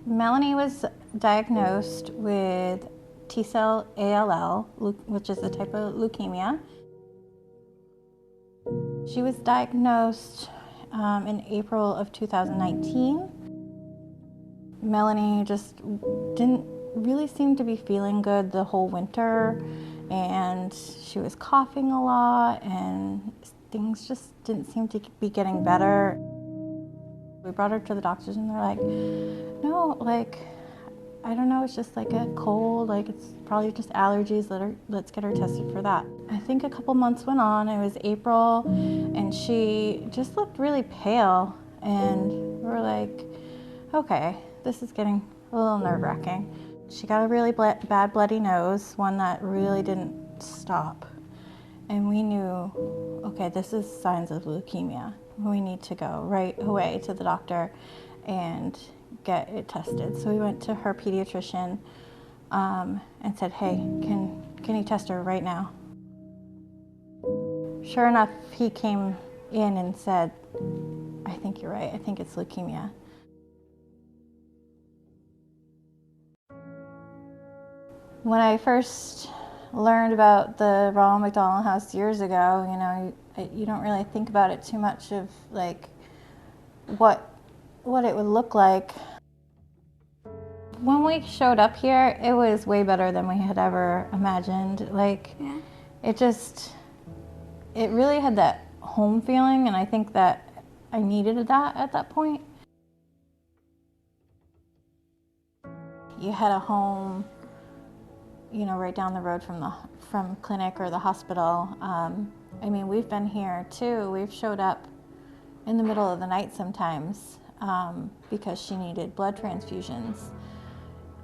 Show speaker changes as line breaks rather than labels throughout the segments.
Melanie was diagnosed with T-cell ALL, which is a type of leukemia. She was diagnosed in April of 2019. Melanie just didn't really seem to be feeling good the whole winter, and she was coughing a lot, and things just didn't seem to be getting better. We brought her to the doctors, and they're like, no, I don't know, it's just like a cold, it's probably just allergies, let's get her tested for that. I think a couple months went on, it was April, and she just looked really pale, and we're like, okay, this is getting a little nerve-wracking. She got a really bad bloody nose, one that really didn't stop. And we knew, okay, this is signs of leukemia. We need to go right away to the doctor and get it tested. So we went to her pediatrician and said, hey, can you test her right now? Sure enough, he came in and said, I think you're right, I think it's leukemia. When I first learned about the Ronald McDonald House years ago, you don't really think about it too much of what it would look like. When we showed up here, it was way better than we had ever imagined. It really had that home feeling, and I think that I needed that at that point. You had a home, right down the road from clinic or the hospital. We've been here too. We've showed up in the middle of the night sometimes because she needed blood transfusions.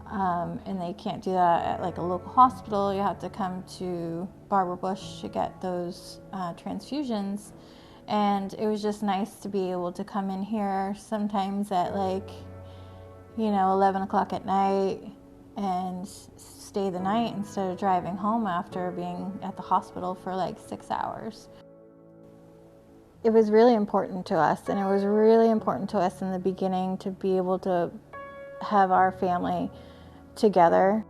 And they can't do that at a local hospital. You have to come to Barbara Bush to get those transfusions. And it was just nice to be able to come in here sometimes at 11 o'clock at night and stay the night instead of driving home after being at the hospital for 6 hours. It was really important to us, and it was really important to us in the beginning to be able to have our family together.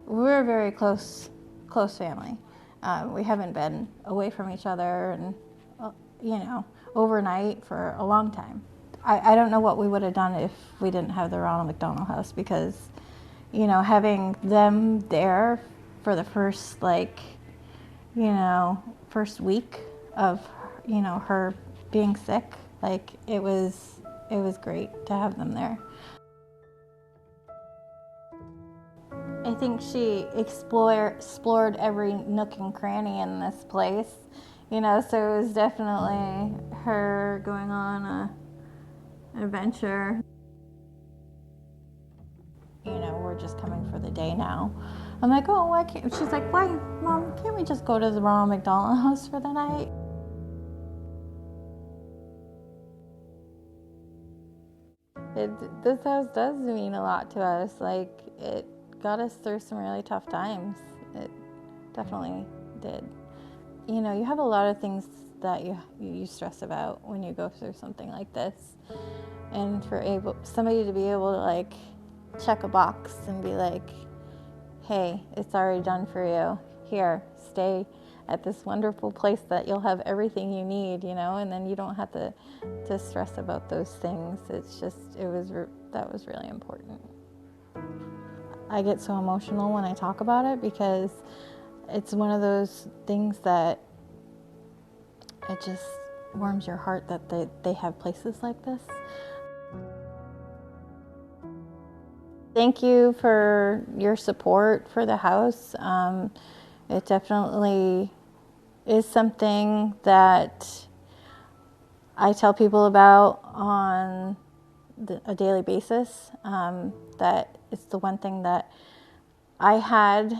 We're a very close family. We haven't been away from each other and overnight for a long time. I don't know what we would have done if we didn't have the Ronald McDonald House, because having them there for the first first week of her being sick, it was great to have them there. I think she explored every nook and cranny in this place, so it was definitely her going on an adventure. We're just coming for the day now. I'm like, oh, why can't? She's like, why, Mom? Can't we just go to the Ronald McDonald House for the night? This house does mean a lot to us. It got us through some really tough times. It definitely did. You have a lot of things that you stress about when you go through something like this, and for somebody to be able to check a box and be like, hey, it's already done for you. Here, stay at this wonderful place that you'll have everything you need, and then you don't have to stress about those things. That was really important. I get so emotional when I talk about it because it's one of those things that it just warms your heart that they have places like this. Thank you for your support for the house. It definitely is something that I tell people about on a daily basis. That it's the one thing that I had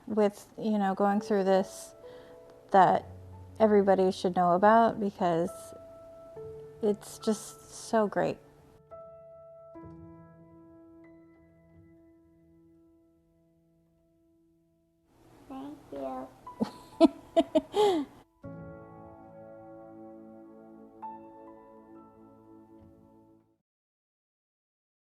with going through this that everybody should know about, because it's just so great.
Thank you.